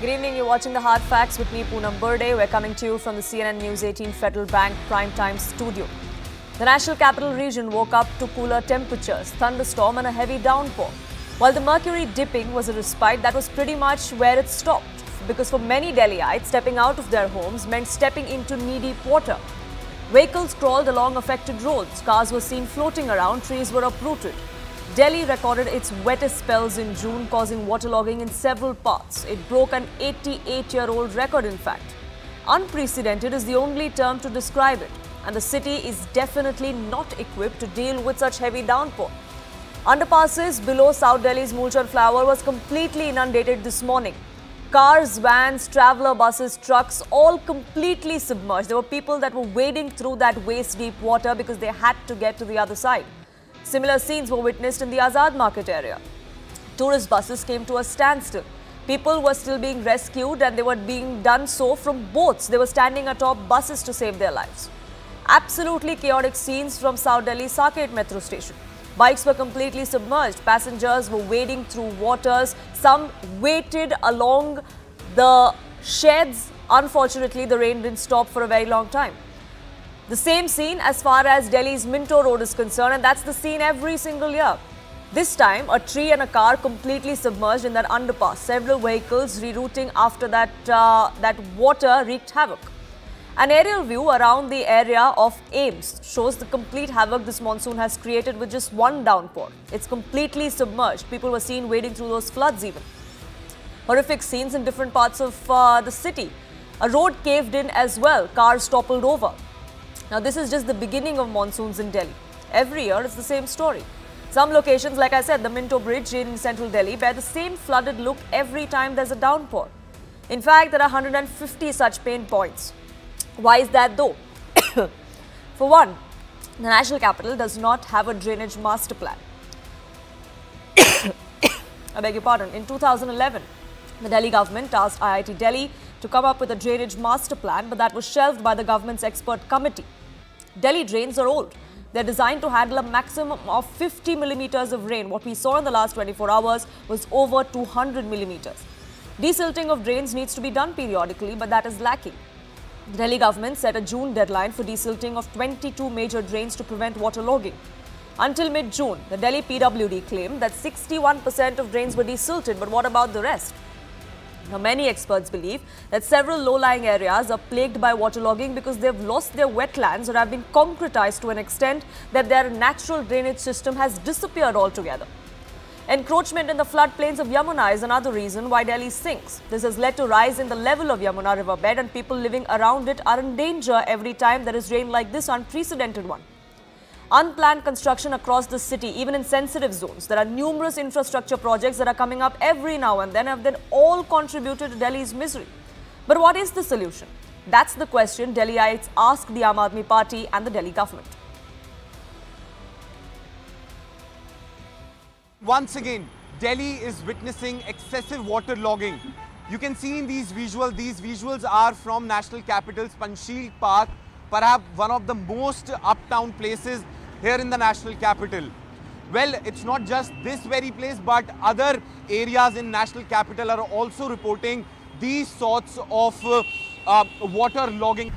Good evening, you're watching the Hard Facts with me, Poonam Burde. We're coming to you from the CNN News 18 Federal Bank Primetime Studio. The National Capital Region woke up to cooler temperatures, thunderstorm and a heavy downpour. While the mercury dipping was a respite, that was pretty much where it stopped. Because for many Delhiites, stepping out of their homes meant stepping into knee-deep water. Vehicles crawled along affected roads, cars were seen floating around, trees were uprooted. Delhi recorded its wettest spells in June, causing waterlogging in several parts. It broke an 88-year-old record, in fact. Unprecedented is the only term to describe it, and the city is definitely not equipped to deal with such heavy downpour. Underpasses below South Delhi's Mulchand Flower was completely inundated this morning. Cars, vans, traveller buses, trucks, all completely submerged. There were people that were wading through that waist-deep water because they had to get to the other side. Similar scenes were witnessed in the Azad Market area. Tourist buses came to a standstill. People were still being rescued and they were being done so from boats. They were standing atop buses to save their lives. Absolutely chaotic scenes from South Delhi's Saket metro station. Bikes were completely submerged. Passengers were wading through waters. Some waited along the sheds. Unfortunately, the rain didn't stop for a very long time. The same scene as far as Delhi's Minto Road is concerned, and that's the scene every single year. This time, a tree and a car completely submerged in that underpass. Several vehicles rerouting after that water wreaked havoc. An aerial view around the area of Ames shows the complete havoc this monsoon has created with just one downpour. It's completely submerged. People were seen wading through those floods even. Horrific scenes in different parts of the city. A road caved in as well. Cars toppled over. Now, this is just the beginning of monsoons in Delhi. Every year, it's the same story. Some locations, like I said, the Minto Bridge in central Delhi, bear the same flooded look every time there's a downpour. In fact, there are 150 such pain points. Why is that though? For one, the national capital does not have a drainage master plan. I beg your pardon. In 2011, the Delhi government tasked IIT Delhi to come up with a drainage master plan, but that was shelved by the government's expert committee. Delhi drains are old. They're designed to handle a maximum of 50 millimeters of rain. What we saw in the last 24 hours was over 200 millimeters. Desilting of drains needs to be done periodically, but that is lacking. The Delhi government set a June deadline for desilting of 22 major drains to prevent waterlogging. Until mid-June, the Delhi PWD claimed that 61% of drains were desilted, but what about the rest? Now, many experts believe that several low-lying areas are plagued by waterlogging because they've lost their wetlands or have been concretized to an extent that their natural drainage system has disappeared altogether. Encroachment in the floodplains of Yamuna is another reason why Delhi sinks. This has led to a rise in the level of Yamuna riverbed, and people living around it are in danger every time there is rain like this unprecedented one. Unplanned construction across the city, even in sensitive zones. There are numerous infrastructure projects that are coming up every now and then have then all contributed to Delhi's misery. But what is the solution? That's the question Delhiites ask the Aam Aadmi Party and the Delhi government. Once again, Delhi is witnessing excessive water logging. You can see in these visuals are from National Capital's Panchsheel Park, perhaps one of the most uptown places here in the National Capital. Well, it's not just this very place, but other areas in National Capital are also reporting these sorts of water logging.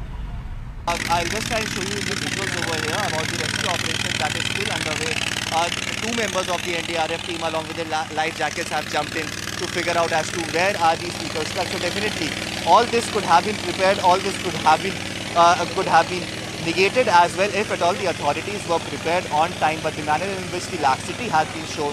I'll just try and show you the visuals over here about the rescue operation that is still underway. Two members of the NDRF team along with the life jackets have jumped in to figure out as to where are these people stuck. So definitely all this could have been prepared, all this could have been negated as well if at all the authorities were prepared on time, but the manner in which the laxity has been shown.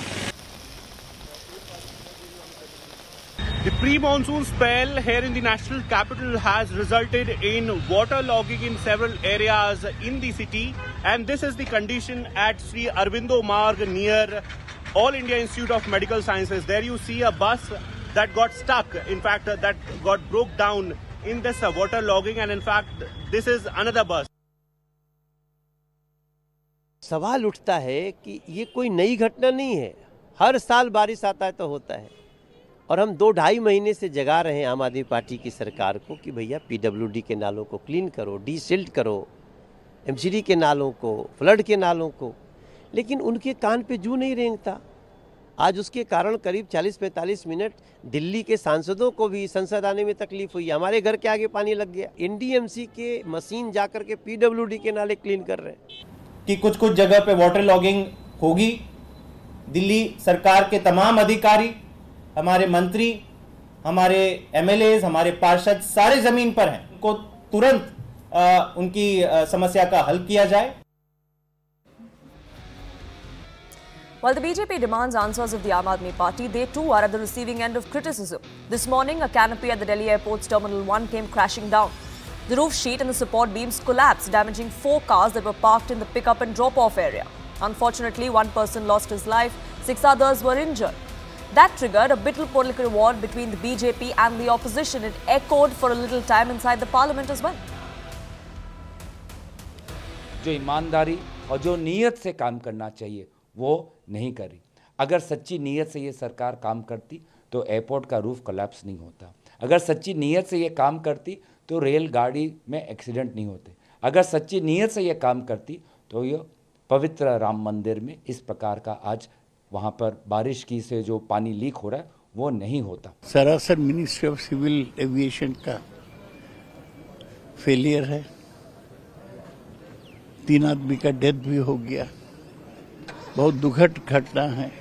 The pre-monsoon spell here in the national capital has resulted in water logging in several areas in the city, and this is the condition at Sri Aurobindo Marg near All India Institute of Medical Sciences. There you see a bus that got stuck, in fact that got broke down in this water logging, and in fact this is another bus. सवाल उठता है कि ये कोई नई घटना नहीं है, हर साल बारिश आता है तो होता है, और हम 2-2.5 महीने से जगा रहे हैं आम आदमी पार्टी की सरकार को कि भैया पीडब्ल्यूडी के नालों को क्लीन करो, डीसिल्ट करो, एमसीडी के नालों को, फ्लड के नालों को, लेकिन उनके कान पे जू नहीं रेंगता। आज उसके कारण करीब 40-45 मिनट दिल्ली के सांसदों को भी संसद आने में तकलीफ हुई। हमारे घर के आगे पानी लग गया। एनडीएमसी के मशीन जाकर के पीडब्ल्यूडी के नाले क्लीन कर रहे हैं कि कुछ कुछ जगह पे वाटर लॉगिंग होगी। दिल्ली सरकार के तमाम अधिकारी, हमारे मंत्री, हमारे एमएलएज, हमारे पार्षद सारे जमीन पर हैं। उनको तुरंत उनकी समस्या का हल किया जाए। While the BJP demands answers of the Aam Aadmi Party, they too are at the receiving end of criticism. This morning, a canopy at the Delhi Airport's Terminal 1 came crashing down. The roof sheet and the support beams collapsed, damaging 4 cars that were parked in the pick-up and drop-off area. Unfortunately, 1 person lost his life, 6 others were injured. That triggered a bitter political war between the BJP and the opposition. It echoed for a little time inside the parliament as well. जो ईमानदारी और जो नीयत से काम करना चाहिए वो नहीं करी। अगर सच्ची नीयत से ये सरकार काम करती तो एयरपोर्ट का रूफ कोलैप्स नहीं होता। अगर सच्ची नीयत से ये काम करती तो रेलगाड़ी में एक्सीडेंट नहीं होते। अगर सच्ची नीयत से ये काम करती तो ये पवित्र राम मंदिर में इस प्रकार का आज वहाँ पर बारिश की से जो पानी लीक हो रहा है वो नहीं होता। सरासर मिनिस्ट्री ऑफ सिविल एविएशन का फेलियर है। 3 आदमी का डेथ भी हो गया। बहुत दुखद घटना है।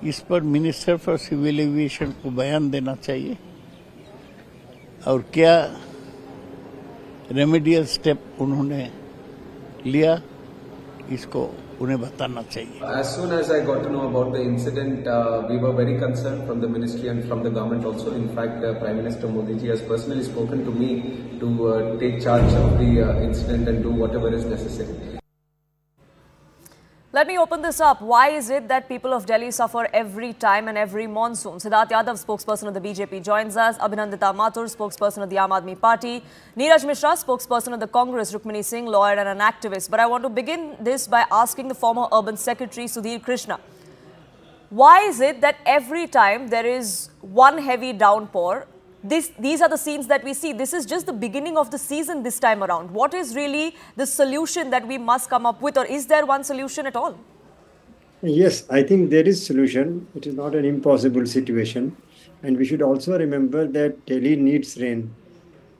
इस पर मिनिस्टर फॉर सिविल एविएशन को बयान देना चाहिए और क्या रेमेडियल स्टेप उन्होंने लिया इसको उन्हें बताना चाहिए। As soon as I got to know about the incident, we were very concerned from the ministry and from the government also. In fact, Prime Minister Modi ji has personally spoken to me to take charge of the incident and do whatever is necessary. Let me open this up. Why is it that people of Delhi suffer every time and every monsoon? Siddharth Yadav, spokesperson of the BJP, joins us. Abhinandita Mathur, spokesperson of the Aam Aadmi Party. Neeraj Mishra, spokesperson of the Congress. Rukmini Singh, lawyer and an activist. But I want to begin this by asking the former Urban Secretary, Sudhir Krishna. Why is it that every time there is one heavy downpour, these are the scenes that we see? This is just the beginning of the season this time around. What is really the solution that we must come up with, or is there one solution at all? Yes, I think there is solution. It is not an impossible situation. And we should also remember that Delhi needs rain,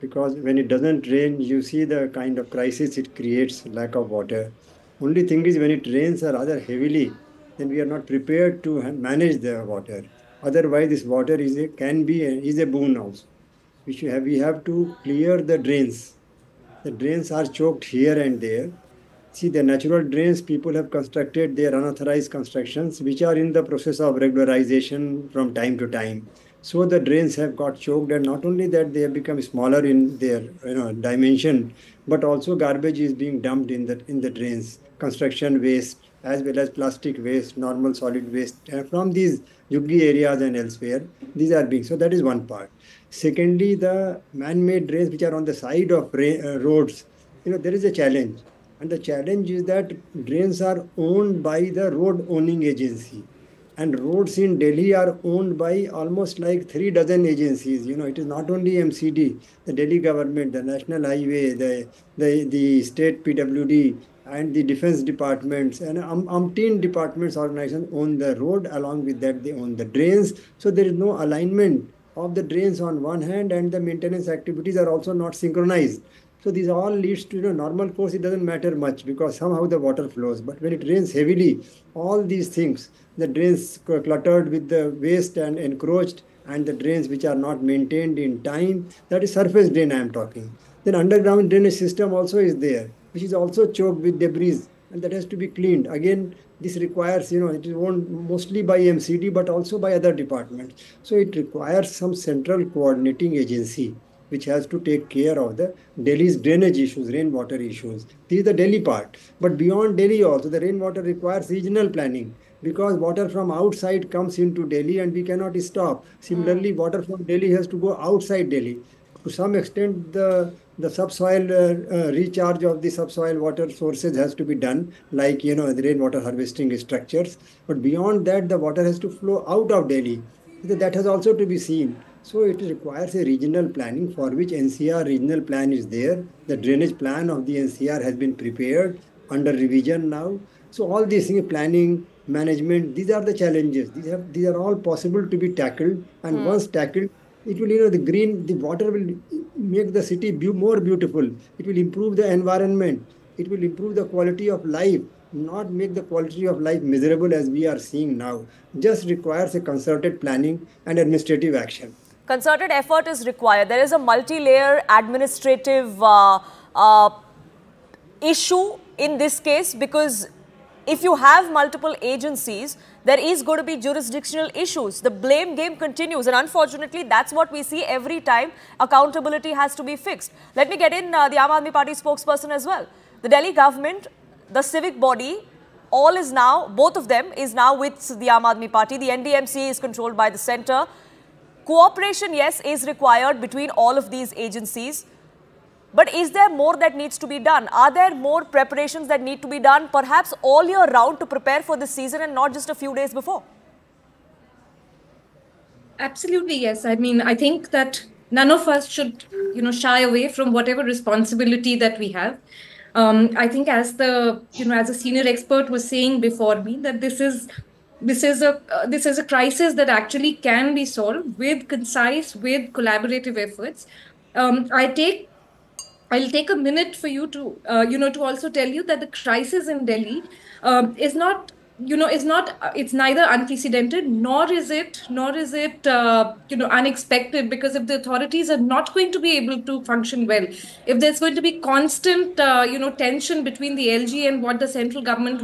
because when it doesn't rain, you see the kind of crisis it creates, lack of water. Only thing is when it rains rather heavily, then we are not prepared to manage the water. Otherwise, this water is a boon also. We have to clear the drains. The drains are choked here and there. See, the natural drains, people have constructed their unauthorized constructions, which are in the process of regularization from time to time. So the drains have got choked, and not only that, they have become smaller in their dimension, but also garbage is being dumped in the drains, construction waste, as well as plastic waste, normal solid waste from these Juggi areas and elsewhere. These are being, so that is one part. Secondly, the man-made drains which are on the side of roads, there is a challenge. And the challenge is that drains are owned by the road owning agency. And roads in Delhi are owned by almost like 3 dozen agencies. It is not only MCD, the Delhi government, the National Highway, the state PWD, and the defense departments and umpteen departments, organizations own the road. Along with that, they own the drains. So there is no alignment of the drains on one hand, and the maintenance activities are also not synchronized. So this all leads to normal course. It doesn't matter much because somehow the water flows. But when it rains heavily, all these things, the drains cluttered with the waste and encroached, and the drains which are not maintained in time, that is surface drain I am talking. Then underground drainage system also is there, which is also choked with debris, and that has to be cleaned. Again, this requires, it is owned mostly by MCD, but also by other departments. So it requires some central coordinating agency, which has to take care of the Delhi's drainage issues, rainwater issues. This is the Delhi part. But beyond Delhi also, the rainwater requires regional planning, because water from outside comes into Delhi and we cannot stop. Similarly, water from Delhi has to go outside Delhi. To some extent, the subsoil recharge of the subsoil water sources has to be done, like the rainwater harvesting structures. But beyond that, the water has to flow out of Delhi. That has also to be seen. So it requires a regional planning, for which NCR regional plan is there. The drainage plan of the NCR has been prepared under revision now. So all these things, planning, management. These are the challenges. These are all possible to be tackled. And once tackled, it will, the water will make the city more beautiful. It will improve the environment. It will improve the quality of life, not make the quality of life miserable as we are seeing now. Just requires a concerted planning and administrative action. Concerted effort is required. There is a multi-layer administrative issue in this case, because if you have multiple agencies, there is going to be jurisdictional issues. The blame game continues, and unfortunately, that's what we see every time accountability has to be fixed. Let me get in the Aam Aadmi Party spokesperson as well. The Delhi government, the civic body, all is now, both of them is now with the Aam Aadmi Party. The NDMC is controlled by the centre. Cooperation, yes, is required between all of these agencies. But is there more that needs to be done? Are there more preparations that need to be done, perhaps all year round, to prepare for this season and not just a few days before? Absolutely, yes. I mean, I think that none of us should, shy away from whatever responsibility that we have. I think as as a senior expert was saying before me, that this is a crisis that actually can be solved with collaborative efforts. I'll take a minute for you to, to also tell you that the crisis in Delhi is not, it's neither unprecedented, nor is it, unexpected, because if the authorities are not going to be able to function well, if there's going to be constant, tension between the LG and what the central government,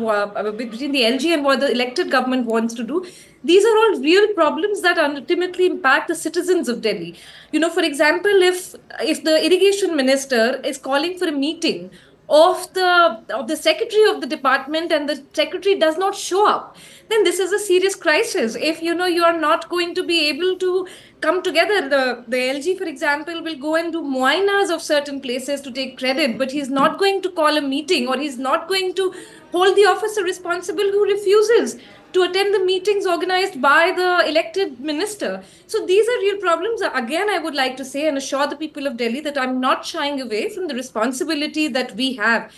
between the LG and what the elected government wants to do, these are all real problems that ultimately impact the citizens of Delhi. For example, if the irrigation minister is calling for a meeting of the secretary of the department and the secretary does not show up, then this is a serious crisis. If you are not going to be able to come together, the LG, for example, will go and do muainas of certain places to take credit, but he's not going to call a meeting, or he's not going to hold the officer responsible who refuses to attend the meetings organized by the elected minister. So these are real problems. Again, I would like to say and assure the people of Delhi that I'm not shying away from the responsibility that we have.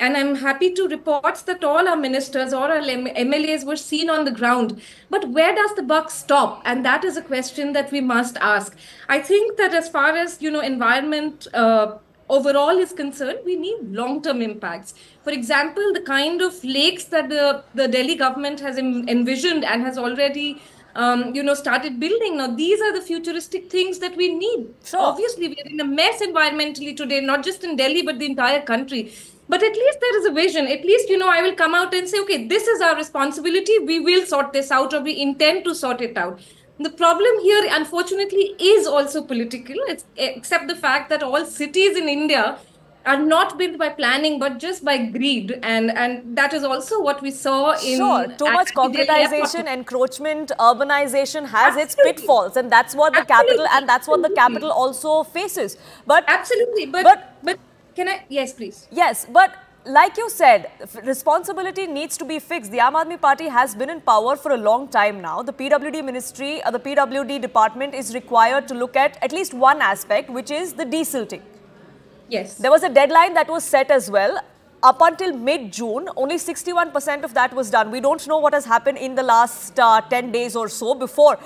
And I'm happy to report that all our ministers or our MLAs were seen on the ground. But where does the buck stop? And that is a question that we must ask. I think that as far as, environment overall is concerned, we need long-term impacts. For example, the kind of lakes that the Delhi government has envisioned and has already started building. Now, these are the futuristic things that we need. Sure. Obviously, we are in a mess environmentally today, not just in Delhi, but the entire country. But at least there is a vision. At least, I will come out and say, okay, this is our responsibility. We will sort this out, or we intend to sort it out. The problem here, unfortunately, is also political, except the fact that all cities in India are not built by planning, but just by greed. And that is also what we saw in... Sure, too much concretization, encroachment, urbanization has its pitfalls. And that's what the capital also faces. But absolutely. But can I... Yes, please. Yes, but... Like you said, responsibility needs to be fixed. The Aam Aadmi Party has been in power for a long time now. The PWD ministry, the PWD department is required to look at least one aspect, which is the desilting. Yes. There was a deadline that was set as well. Up until mid-June, only 61% of that was done. We don't know what has happened in the last 10 days or so before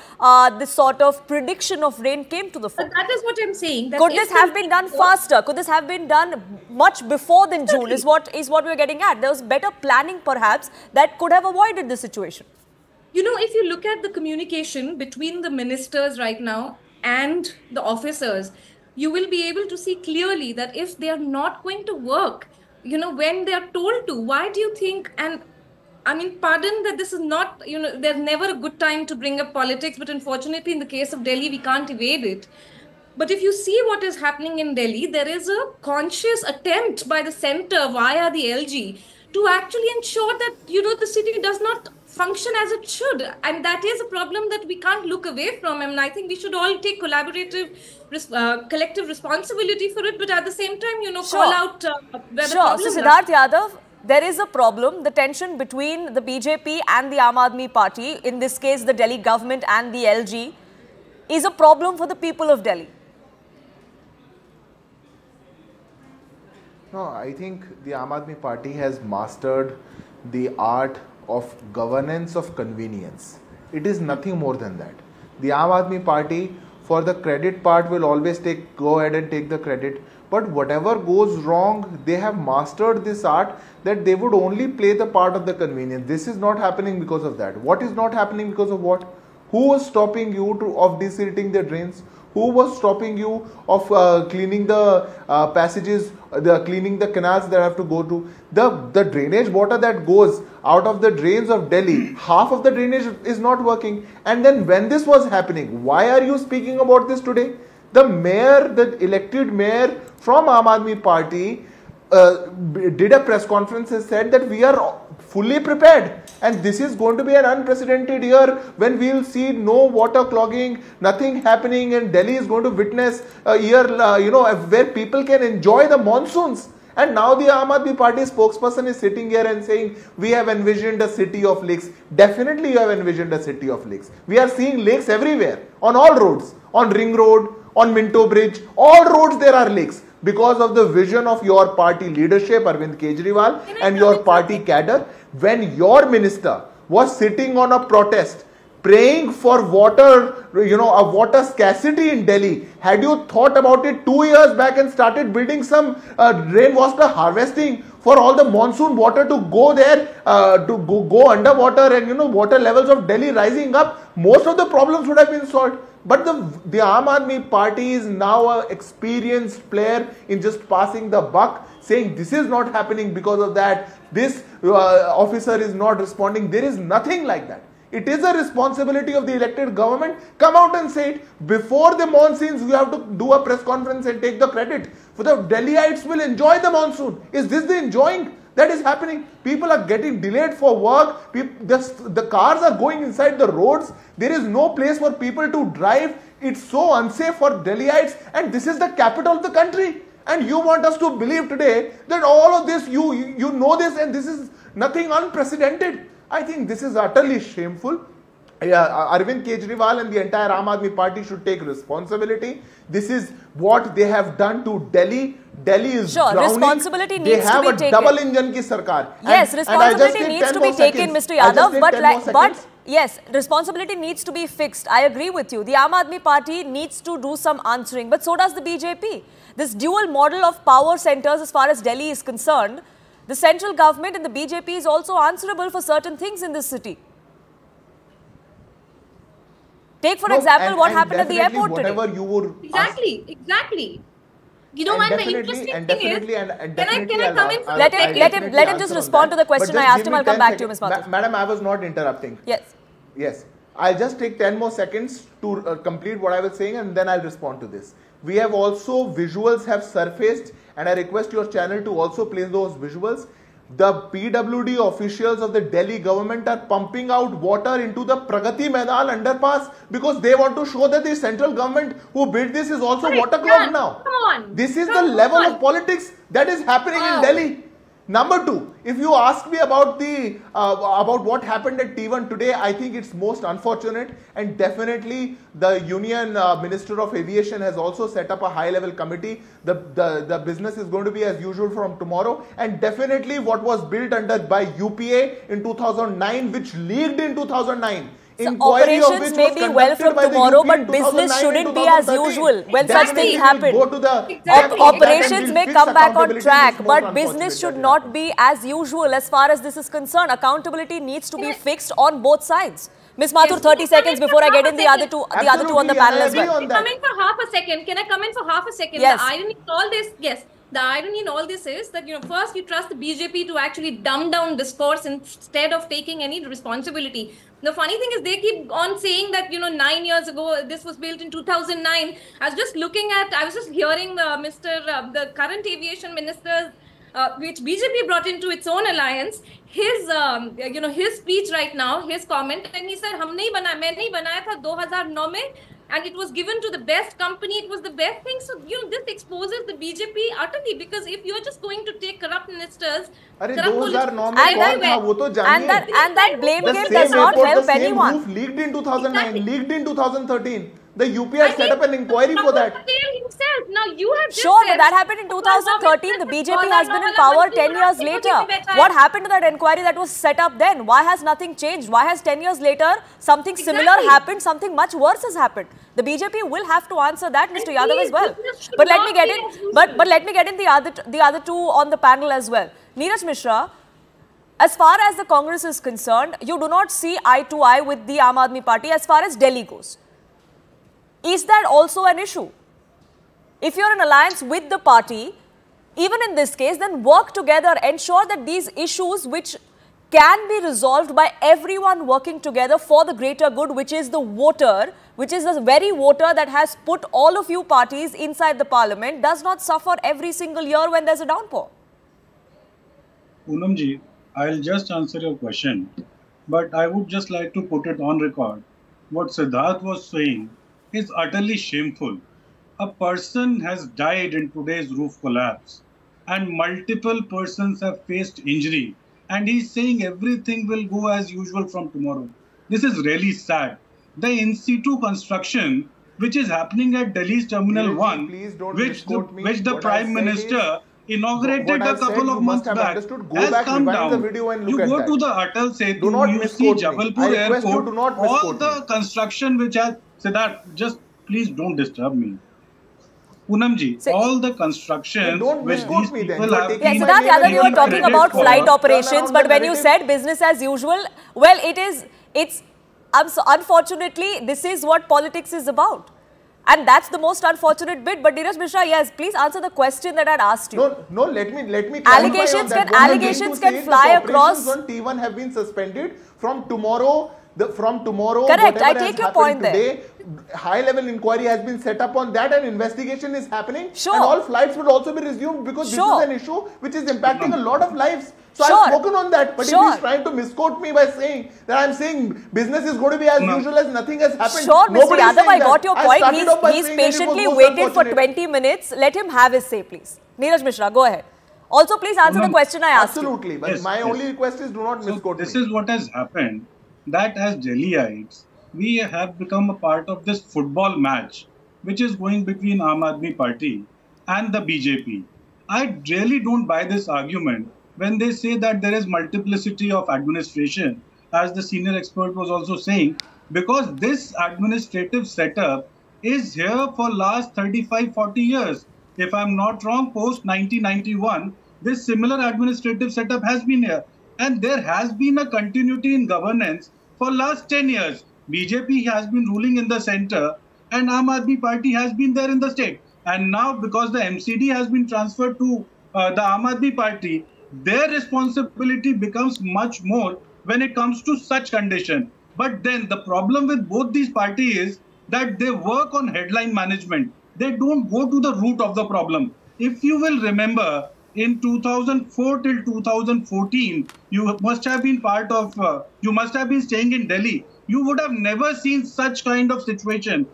this sort of prediction of rain came to the fore. But that is what I'm saying. Could this have been done faster? Could this have been done much before than June is what we're getting at. There was better planning perhaps that could have avoided the situation. If you look at the communication between the ministers right now and the officers, you will be able to see clearly that if they are not going to work, when they are told to, why do you think, and I mean, pardon that this is not, there's never a good time to bring up politics, but unfortunately in the case of Delhi, we can't evade it. But if you see what is happening in Delhi, there is a conscious attempt by the centre via the LG to actually ensure that, the city does not function as it should. And that is a problem that we can't look away from. I mean, I think we should all take collaborative, collective responsibility for it, but at the same time, call out where the problem is. So Siddharth Yadav, there is a problem. The tension between the BJP and the Aam Aadmi Party, in this case the Delhi government and the LG, is a problem for the people of Delhi. No, I think the Aam Aadmi Party has mastered the art of governance of convenience. It is nothing more than that. The Aam Aadmi Party, for the credit part, will always go ahead and take the credit. But whatever goes wrong, they have mastered this art that they would only play the part of the convenience. This is not happening because of that. What is not happening because of what? Who was stopping you of desilting the drains? Who was stopping you of cleaning the passages, cleaning the canals that have to go to? The drainage water that goes out of the drains of Delhi, half of the drainage is not working. And then when this was happening, why are you speaking about this today? The mayor, the elected mayor from Aam Aadmi Party did a press conference and said that we are fully prepared and this is going to be an unprecedented year when we will see no water clogging, nothing happening, and Delhi is going to witness a year where people can enjoy the monsoons. And now the Aam Aadmi Party spokesperson is sitting here and saying we have envisioned a city of lakes. Definitely you have envisioned a city of lakes. We are seeing lakes everywhere, on all roads, on Ring Road, on Minto Bridge, all roads there are lakes. Because of the vision of your party leadership, Arvind Kejriwal, and your party cadre, when your minister was sitting on a protest, praying for water, a water scarcity in Delhi, had you thought about it 2 years back and started building some rainwater harvesting for all the monsoon water to go there, to go underwater, and water levels of Delhi rising up, most of the problems would have been solved. But the Aam Aadmi Party is now an experienced player in just passing the buck, saying this is not happening because of that, this officer is not responding. There is nothing like that. It is a responsibility of the elected government. Come out and say it. Before the monsoons, you have to do a press conference and take the credit. For the Delhiites will enjoy the monsoon. Is this the enjoying that is happening? People are getting delayed for work. The cars are going inside the roads. There is no place for people to drive. It's so unsafe for Delhiites, and this is the capital of the country. And you want us to believe today that all of this, you know this, and this is nothing unprecedented. I think this is utterly shameful. Arvind Kejriwal and the entire Aam Aadmi Party should take responsibility. This is what they have done to Delhi. Delhi is drowning. Responsibility needs to be taken. They have a double engine ki sarkar. Yes, responsibility needs to be taken, Mr. Yadav. But yes, responsibility needs to be fixed. I agree with you. The Aam Aadmi Party needs to do some answering, but so does the BJP. This dual model of power centers as far as Delhi is concerned, the central government and the BJP is also answerable for certain things in this city. Take, for example, what happened at the airport today. Exactly. You know what the interesting thing is? Can I come in? Let him just respond to the question I asked him. I'll come back to you, Ms. Mathur. Madam, I was not interrupting. Yes. I'll just take 10 more seconds to complete what I was saying, and then I'll respond to this. We have also, visuals have surfaced, and I request your channel to also play those visuals. The PWD officials of the Delhi government are pumping out water into the Pragati Maidal underpass because they want to show that the central government who built this is also waterlogged now. This is the level of politics that is happening in Delhi. Number two, if you ask me about about what happened at T1 today, I think it's most unfortunate, and definitely the Union Minister of Aviation has also set up a high-level committee. The business is going to be as usual from tomorrow, and definitely what was built by UPA in 2009, which leaked in 2009. So operations may be well from tomorrow, but business shouldn't be as usual when such things happen. Operations may come back on track, but business should not be as usual as far as this is concerned. Accountability needs to be fixed on both sides. Ms. Mathur, 30 seconds before I get in the other two on the panel as well. Can I come in for half a second? Can I come in for half a second? Yes. The irony in all this, the irony in all this is that, first you trust the BJP to actually dumb down discourse instead of taking any responsibility. The funny thing is they keep on saying that, 9 years ago, this was built in 2009. I was just hearing the current aviation minister, which BJP brought into its own alliance, his speech right now, his comment, and he said, main nahi banaya tha 2009 mein, and it was given to the best company, it was the best thing. So, this exposes the BJP utterly, because if you're just going to take corrupt ministers, and that blame game does not help anyone. Roof leaked in 2009, leaked in 2013. The UP had set up an inquiry for that. Himself. Now you have just Sure, said, but that happened in 2013. The BJP has been in power 10 years later. What happened to that inquiry that was set up then? Why has nothing changed? Why has 10 years later something similar happened, something much worse has happened? The BJP will have to answer that, Mr. Yadav, as well. But let me get in. But let me get in the other two on the panel as well. Neeraj Mishra, as far as the Congress is concerned, you do not see eye to eye with the Aam Aadmi Party as far as Delhi goes. Is that also an issue? If you're in alliance with the party, even in this case, then work together, ensure that these issues which can be resolved by everyone working together for the greater good, which is the voter, which is the very voter that has put all of you parties inside the parliament, does not suffer every single year when there's a downpour. Poonamji, I'll just answer your question, but I would just like to put it on record. What Siddharth was saying is utterly shameful. A person has died in today's roof collapse and multiple persons have faced injury, and he's saying everything will go as usual from tomorrow. This is really sad. The in situ construction which is happening at Delhi's Terminal 1, which the Prime Minister inaugurated a couple of months back, has come down. You go to the Atal Setu, you see Jabalpur Airport, all the construction which has... Siddharth, just please don't disturb me. Poonamji, all the construction which these people have... Yes, Siddharth Yadav, you were talking about flight operations, but when you said business as usual, well, unfortunately, this is what politics is about. And that's the most unfortunate bit. But Neeraj Mishra, yes, please answer the question that I'd asked you. No, let me allegations can fly across. On T1 have been suspended from tomorrow. Correct, I take your point today, there. High-level inquiry has been set up on that, and investigation is happening. Sure. And all flights will also be resumed because this is an issue which is impacting a lot of lives. So Sure. I've spoken on that, but if he's trying to misquote me by saying that I'm saying business is going to be as usual as nothing has happened. Sure, Mr. Yadav, I got your point. He's patiently waited for 20 minutes. Let him have his say, please. Neeraj Mishra, go ahead. Also, please answer the question I asked Absolutely, you. but my only request is do not misquote me. This is what has happened, that as Delhiites, we have become a part of this football match, which is going between Aam Aadmi Party and the BJP. I really don't buy this argument when they say that there is multiplicity of administration, as the senior expert was also saying, because this administrative setup is here for last 35-40 years. If I'm not wrong, post 1991, this similar administrative setup has been here. And there has been a continuity in governance for last 10 years. BJP has been ruling in the center and Aam Aadmi Party has been there in the state. And now because the MCD has been transferred to the Aam Aadmi Party, their responsibility becomes much more when it comes to such condition. But then the problem with both these parties is that they work on headline management. They don't go to the root of the problem. If you will remember, in 2004 till 2014, you must have been you must have been staying in Delhi. You would have never seen such kind of situation.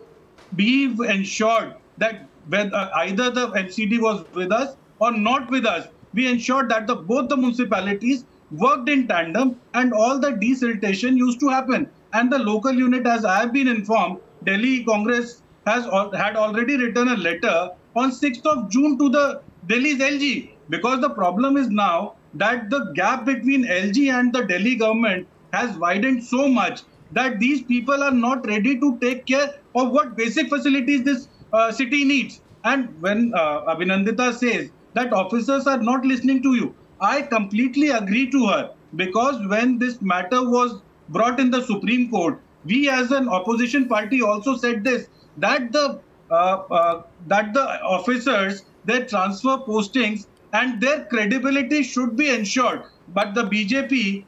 Be ensured that either the MCD was with us or not with us, we ensured that both the municipalities worked in tandem and all the desiltation used to happen. And the local unit, as I have been informed, Delhi Congress had already written a letter on 6th of June to the Delhi's LG, because the problem is now that the gap between LG and the Delhi government has widened so much that these people are not ready to take care of what basic facilities this city needs. And when Abhinandita says that officers are not listening to you, I completely agree to her, because when this matter was brought in the Supreme Court, we as an opposition party also said this, that the officers, their transfer postings and their credibility should be ensured. But the BJP,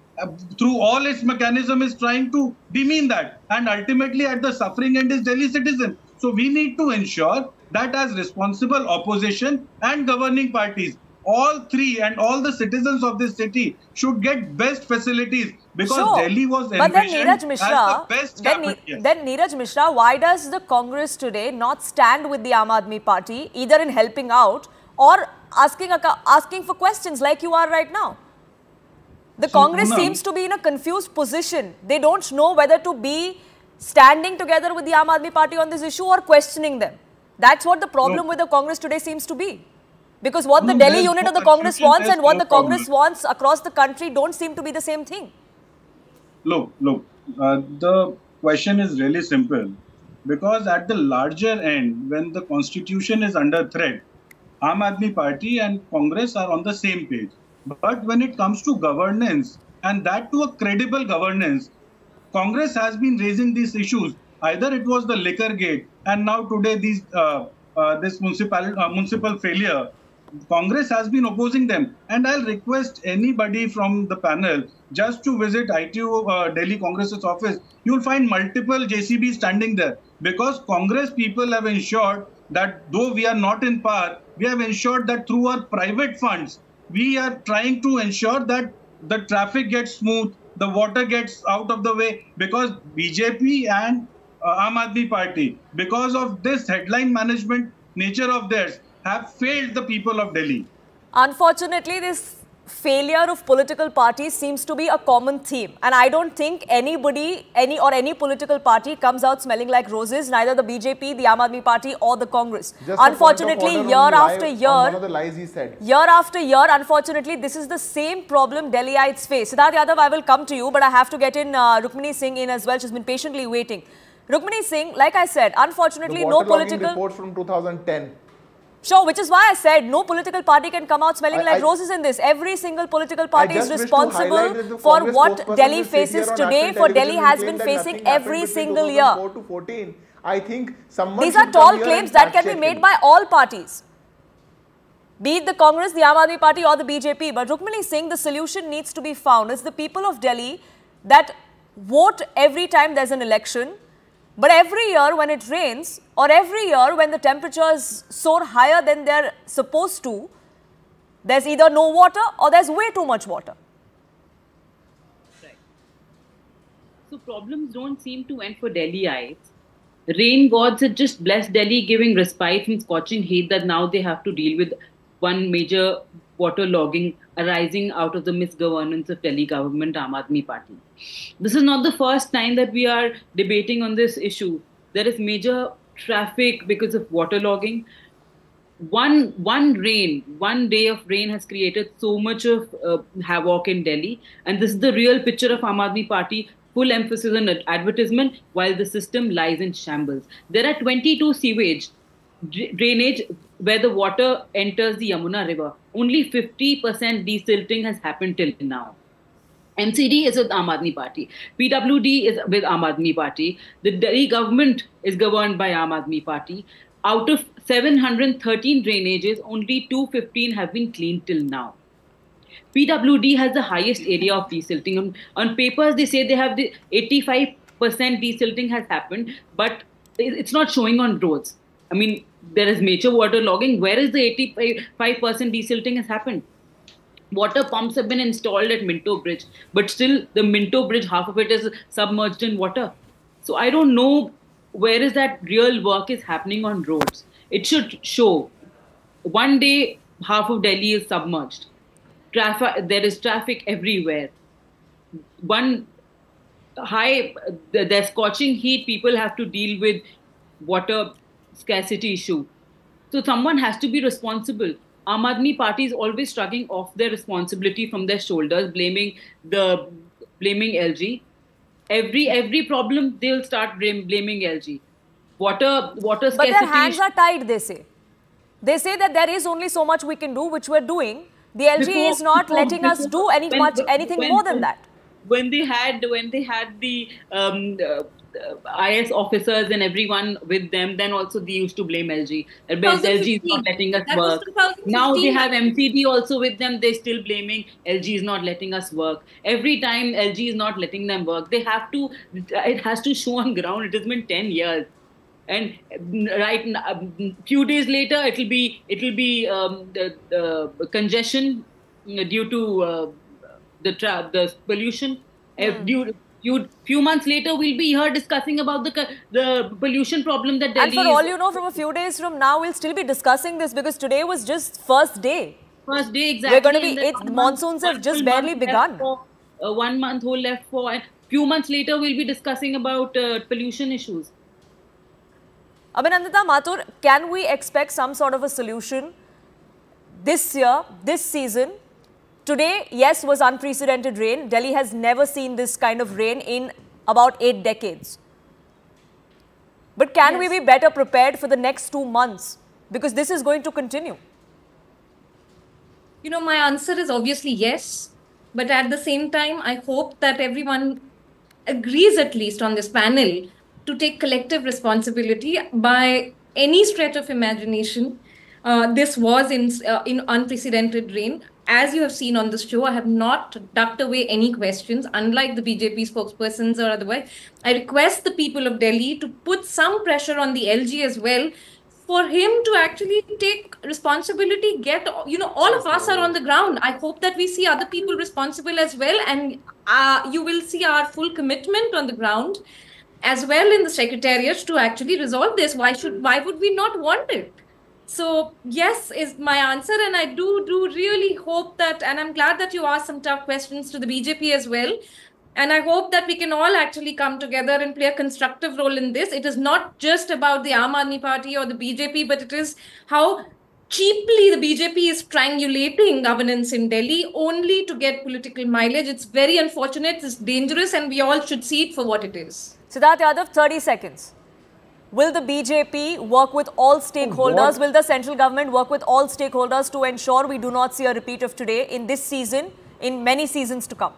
through all its mechanism, is trying to demean that. And ultimately at the suffering end is Delhi citizen. So we need to ensure that as responsible opposition and governing parties, all three and all the citizens of this city should get best facilities, because Delhi was envisioned as the best capital. Then Neeraj Mishra, why does the Congress today not stand with the Aam Aadmi Party, either in helping out or asking for questions like you are right now? The Congress seems to be in a confused position. They don't know whether to be standing together with the Aam Aadmi Party on this issue or questioning them. That's what the problem with the Congress today seems to be. Because what the Delhi unit of the Congress wants and what the Congress wants across the country don't seem to be the same thing. Look, the question is really simple. Because at the larger end, when the constitution is under threat, Aam Aadmi Party and Congress are on the same page. But when it comes to governance, and that to a credible governance, Congress has been raising these issues. Either it was the liquor gate, and now today this municipal failure. Congress has been opposing them, and I'll request anybody from the panel just to visit ITU Delhi Congress's office. You'll find multiple JCBs standing there because Congress people have ensured that though we are not in power, we have ensured that through our private funds, we are trying to ensure that the traffic gets smooth, the water gets out of the way, because BJP and Aam Aadmi Party, because of this headline management nature of theirs, have failed the people of Delhi. Unfortunately, this failure of political parties seems to be a common theme. And I don't think any political party comes out smelling like roses, neither the BJP, the Aam Aadmi Party or the Congress. Just unfortunately, year after year, one of the lies he said. Year after year, unfortunately, this is the same problem Delhiites face. Siddharth Yadav, I will come to you, but I have to get in Rukmini Singh in as well. She's been patiently waiting. Rukmini Singh, like I said, unfortunately, no political reports from 2010. Sure, which is why I said no political party can come out smelling like roses in this. Every single political party is responsible for what Delhi faces today, for Delhi has been facing every single year. I think someone These are tall claims that can be made by all parties, be it the Congress, the Aam Aadmi Party or the BJP. But Rukmini Singh, the solution needs to be found. It's the people of Delhi that vote every time there's an election. But every year when it rains, or every year when the temperatures soar higher than they're supposed to, there's either no water or there's way too much water. Right. So problems don't seem to end for Delhiites. Rain gods had just blessed Delhi, giving respite from scorching heat that now they have to deal with one major waterlogging arising out of the misgovernance of Delhi government, Aam Aadmi Party. This is not the first time that we are debating on this issue. There is major traffic because of waterlogging. One day of rain has created so much of havoc in Delhi. And this is the real picture of Aam Aadmi Party. Full emphasis on advertisement while the system lies in shambles. There are 22 sewage drainage where the water enters the Yamuna River. Only 50% desilting has happened till now. MCD is with Aam Aadmi Party. PWD is with Aam Aadmi Party. The Delhi government is governed by Aam Aadmi Party. Out of 713 drainages, only 215 have been cleaned till now. PWD has the highest area of desilting. On papers, they say they have the 85% desilting has happened, but it's not showing on roads. I mean, there is major water logging. Where is the 85% desilting has happened? Water pumps have been installed at Minto Bridge, but still the Minto Bridge, half of it is submerged in water. So I don't know where is that real work is happening on roads. It should show. One day, half of Delhi is submerged. There is traffic everywhere. There's scorching heat. People have to deal with water scarcity issue. So someone has to be responsible. Aam Aadmi Party is always shrugging off their responsibility from their shoulders, blaming LG. Every problem they'll start blaming LG. Water scarcity. But their hands are tied, they say. They say that there is only so much we can do, which we're doing. The LG is not letting us do anything more than that. When they had the IS officers and everyone with them, then also they used to blame LG. LG is not letting us work. Now they have MCD also with them. They're still blaming LG is not letting us work. Every time LG is not letting them work, they have to. It has to show on ground. It has been 10 years, and right few days later, it'll be the congestion due to the pollution. Few months later, we'll be here discussing about the pollution problem that Delhi. And for all you know, from a few days from now, we'll still be discussing this because today was just first day. First day, exactly. We're going to be. The monsoons have just barely begun. 1 month whole left for. few months later we'll be discussing about pollution issues. Abhinandita Mathur, can we expect some sort of a solution this year, this season? Today, yes, was unprecedented rain. Delhi has never seen this kind of rain in about 8 decades. But can we be better prepared for the next 2 months? Because this is going to continue. You know, my answer is obviously yes. But at the same time, I hope that everyone agrees, at least on this panel, to take collective responsibility. By any stretch of imagination, this was in unprecedented rain. As you have seen on the show, I have not ducked away any questions, unlike the BJP spokespersons or otherwise. I request the people of Delhi to put some pressure on the LG as well, for him to actually take responsibility, all of us are on the ground. I hope that we see other people responsible as well, and you will see our full commitment on the ground as well in the secretariat to actually resolve this. Why would we not want it? So yes is my answer, and I do really hope that, and I'm glad that you asked some tough questions to the BJP as well. And I hope that we can all actually come together and play a constructive role in this. It is not just about the Aam Aadmi Party or the BJP, but it is how cheaply the BJP is triangulating governance in Delhi only to get political mileage. It's very unfortunate, it's dangerous, and we all should see it for what it is. Siddharth Yadav, 30 seconds. Will the BJP work with all stakeholders? Will the central government work with all stakeholders to ensure we do not see a repeat of today in this season, in many seasons to come?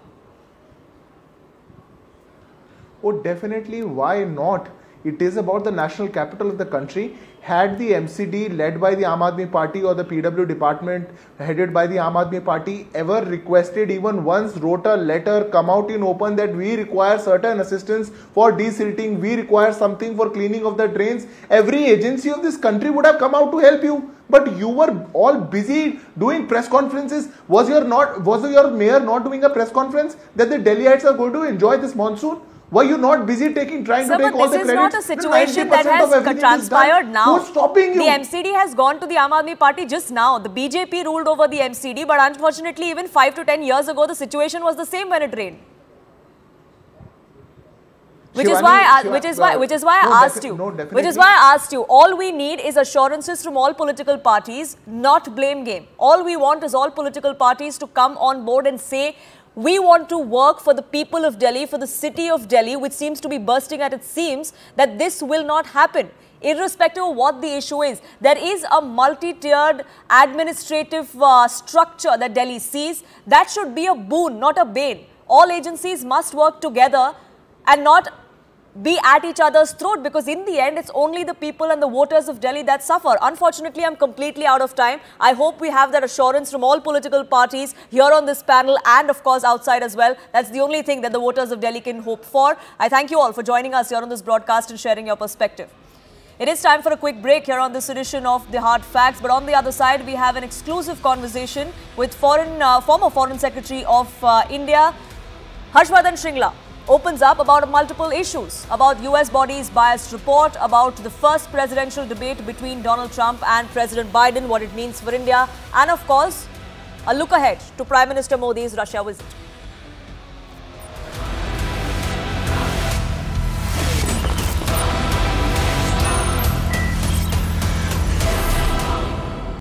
Oh, definitely. Why not? It is about the national capital of the country. Had the MCD led by the Aam Aadmi Party or the PW department headed by the Aam Aadmi Party ever requested, even once wrote a letter, come out in open that we require certain assistance for desilting, we require something for cleaning of the drains, every agency of this country would have come out to help you. But you were all busy doing press conferences. Was your mayor not doing a press conference that the Delhiites are going to enjoy this monsoon? Were you not busy trying to take all the credit? This is not a situation that has transpired now. Who's stopping you? The MCD has gone to the Aam Aadmi Party just now. The BJP ruled over the MCD, but unfortunately, even 5 to 10 years ago, the situation was the same when it rained. Which is why I asked you. All we need is assurances from all political parties, not blame game. All we want is all political parties to come on board and say, we want to work for the people of Delhi, for the city of Delhi, which seems to be bursting at its seams, that this will not happen. Irrespective of what the issue is, there is a multi-tiered administrative structure that Delhi sees. That should be a boon, not a bane. All agencies must work together and not be at each other's throat, because in the end, it's only the people and the voters of Delhi that suffer. Unfortunately, I'm completely out of time. I hope we have that assurance from all political parties here on this panel and, of course, outside as well. That's the only thing that the voters of Delhi can hope for. I thank you all for joining us here on this broadcast and sharing your perspective. It is time for a quick break here on this edition of The Hard Facts. But on the other side, we have an exclusive conversation with former Foreign Secretary of India, Harshvardhan Shringla. Opens up about multiple issues, about US bodies' biased report, about the first presidential debate between Donald Trump and President Biden, what it means for India, and of course, a look ahead to Prime Minister Modi's Russia visit.